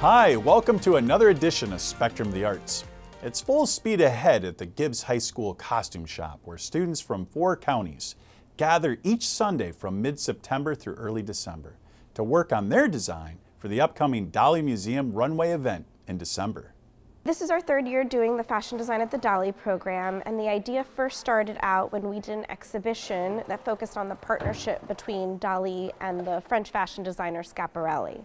Hi, welcome to another edition of Spectrum of the Arts. It's full speed ahead at the Gibbs High School costume shop, where students from 4 counties gather each Sunday from mid-September through early December to work on their design for the upcoming Dali Museum Runway Event in December. This is our 3rd year doing the fashion design at the Dali program, and the idea first started out when we did an exhibition that focused on the partnership between Dali and the French fashion designer Schiaparelli.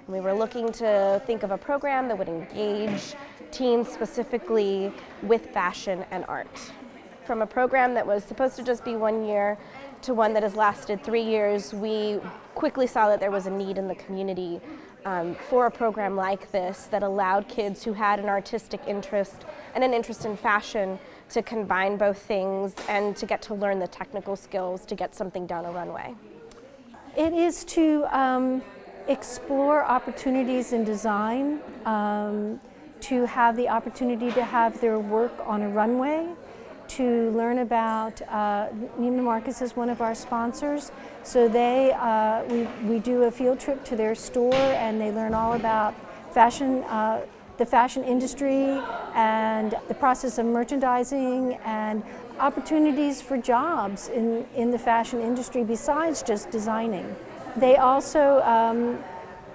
And we were looking to think of a program that would engage teens specifically with fashion and art. From a program that was supposed to just be 1 year to one that has lasted 3 years, we quickly saw that there was a need in the community for a program like this that allowed kids who had an artistic interest and an interest in fashion to combine both things and to get to learn the technical skills to get something down a runway. It is to explore opportunities in design, to have the opportunity to have their work on a runway, to learn about, Neiman Marcus is one of our sponsors, so we do a field trip to their store and they learn all about fashion, the fashion industry and the process of merchandising and opportunities for jobs in the fashion industry besides just designing. They also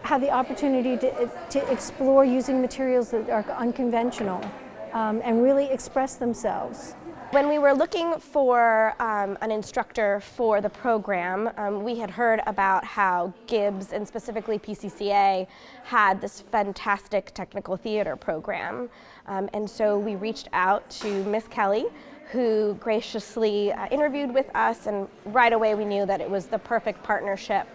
have the opportunity to explore using materials that are unconventional and really express themselves. When we were looking for an instructor for the program, we had heard about how Gibbs and specifically PCCA had this fantastic technical theater program. And so we reached out to Miss Kelly, who graciously interviewed with us, and right away we knew that it was the perfect partnership.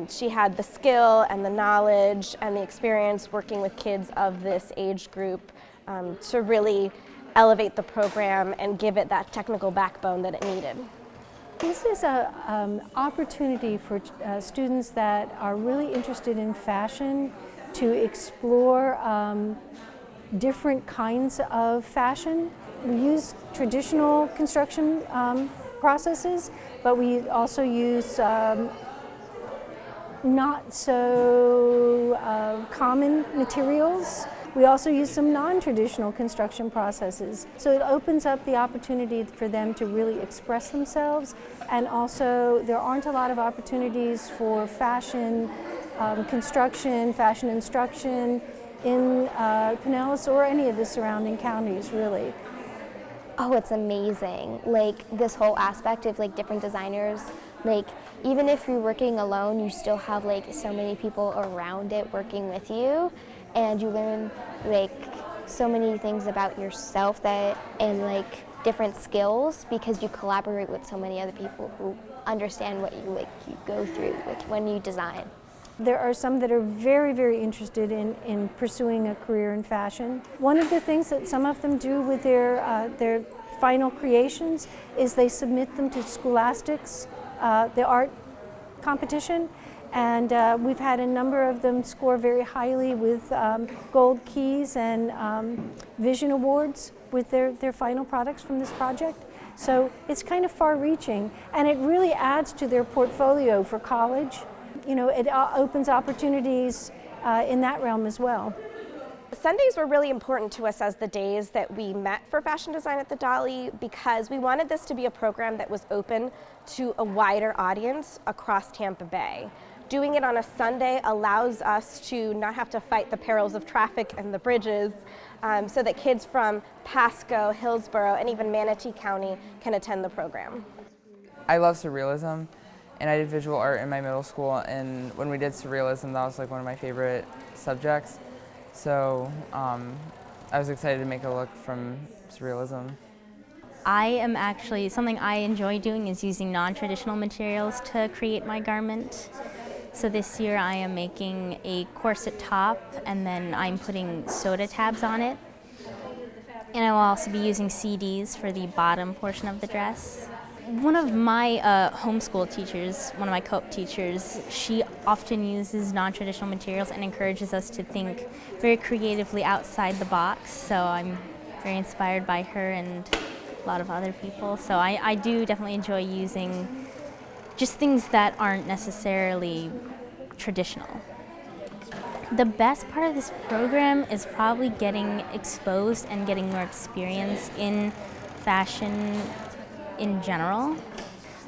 She had the skill and the knowledge and the experience working with kids of this age group to really elevate the program and give it that technical backbone that it needed. This is an opportunity for students that are really interested in fashion to explore different kinds of fashion. We use traditional construction processes, but we also use not so common materials. We also use some non-traditional construction processes. So it opens up the opportunity for them to really express themselves, and also there aren't a lot of opportunities for fashion construction, fashion instruction in Pinellas or any of the surrounding counties, really. Oh, it's amazing. Like this whole aspect of like different designers, like even if you're working alone, you still have like so many people around it working with you, and you learn like so many things about yourself and like different skills because you collaborate with so many other people who understand what you go through when you design. There are some that are very, very interested in pursuing a career in fashion. One of the things that some of them do with their final creations is they submit them to Scholastics, the art competition, and we've had a number of them score very highly with gold keys and vision awards with their final products from this project. So it's kind of far-reaching, and it really adds to their portfolio for college. You know, it opens opportunities in that realm as well. Sundays were really important to us as the days that we met for fashion design at the Dali, because we wanted this to be a program that was open to a wider audience across Tampa Bay. Doing it on a Sunday allows us to not have to fight the perils of traffic and the bridges, so that kids from Pasco, Hillsborough, and even Manatee County can attend the program. I love surrealism, and I did visual art in my middle school, and when we did surrealism, that was like one of my favorite subjects. So I was excited to make a look from surrealism. Something I enjoy doing is using non-traditional materials to create my garment. So this year I am making a corset top, and then I'm putting soda tabs on it. And I will also be using CDs for the bottom portion of the dress. One of my homeschool teachers, one of my co-op teachers, she often uses non-traditional materials and encourages us to think very creatively outside the box. So I'm very inspired by her and a lot of other people. So I do definitely enjoy using just things that aren't necessarily traditional. The best part of this program is probably getting exposed and getting more experience in fashion in general.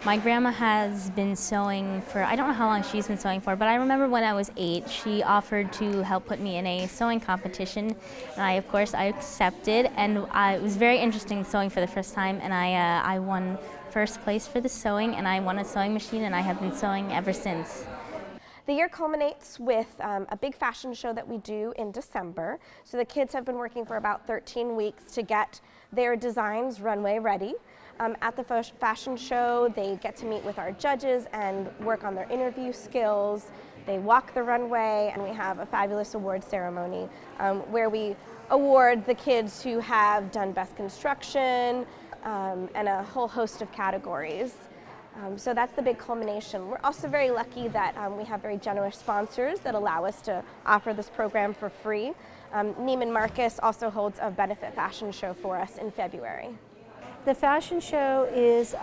My grandma has been sewing for, I don't know how long she's been sewing for, but I remember when I was 8, she offered to help put me in a sewing competition, and of course, I accepted, and it was very interesting sewing for the first time, and I won first place for the sewing, and I won a sewing machine, and I have been sewing ever since. The year culminates with a big fashion show that we do in December. So the kids have been working for about 13 weeks to get their designs runway ready. At the fashion show, they get to meet with our judges and work on their interview skills. They walk the runway, and we have a fabulous award ceremony where we award the kids who have done best construction and a whole host of categories. So that's the big culmination. We're also very lucky that we have very generous sponsors that allow us to offer this program for free. Neiman Marcus also holds a benefit fashion show for us in February. The fashion show is,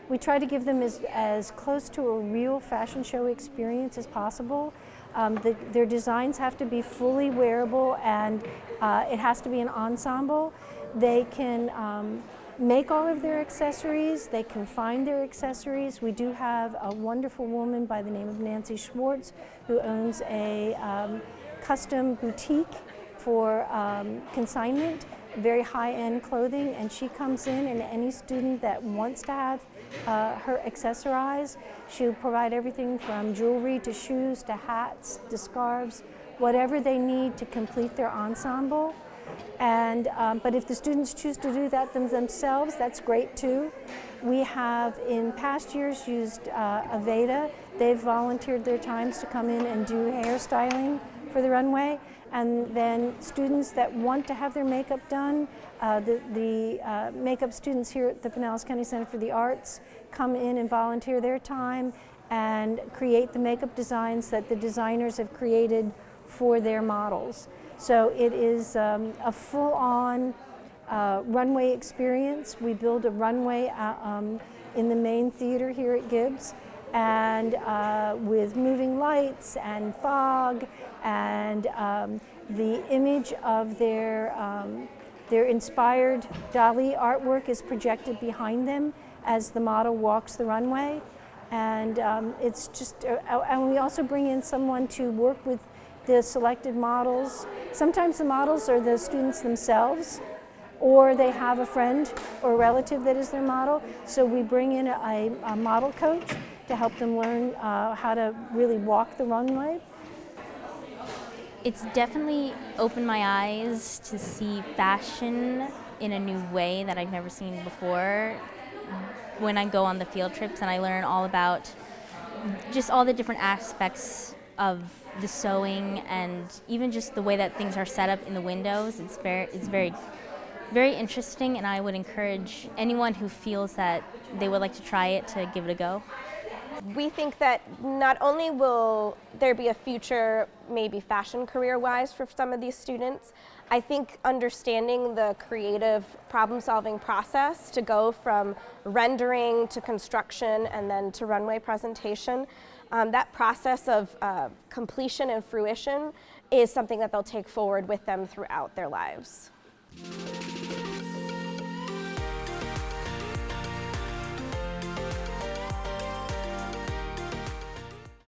we try to give them as close to a real fashion show experience as possible. Their designs have to be fully wearable, and it has to be an ensemble. They can make all of their accessories, they can find their accessories. We do have a wonderful woman by the name of Nancy Schwartz who owns a custom boutique for consignment, very high-end clothing, and she comes in, and any student that wants to have her accessorize, she'll provide everything from jewelry to shoes to hats to scarves, whatever they need to complete their ensemble. And but if the students choose to do that themselves, that's great too. We have in past years used Aveda. They've volunteered their times to come in and do hairstyling for the runway. And then students that want to have their makeup done, the makeup students here at the Pinellas County Center for the Arts come in and volunteer their time and create the makeup designs that the designers have created for their models. So it is a full-on runway experience. We build a runway in the main theater here at Gibbs, and with moving lights and fog, and the image of their inspired Dali artwork is projected behind them as the model walks the runway. And it's just, and we also bring in someone to work with the selected models. Sometimes the models are the students themselves, or they have a friend or relative that is their model. So we bring in a model coach to help them learn how to really walk the runway. It's definitely opened my eyes to see fashion in a new way that I've never seen before. When I go on the field trips and I learn all about just all the different aspects of the sewing and even just the way that things are set up in the windows, it's very interesting, and I would encourage anyone who feels that they would like to try it to give it a go. We think that not only will there be a future, maybe fashion career-wise for some of these students, I think understanding the creative problem-solving process to go from rendering to construction and then to runway presentation, that process of completion and fruition is something that they'll take forward with them throughout their lives.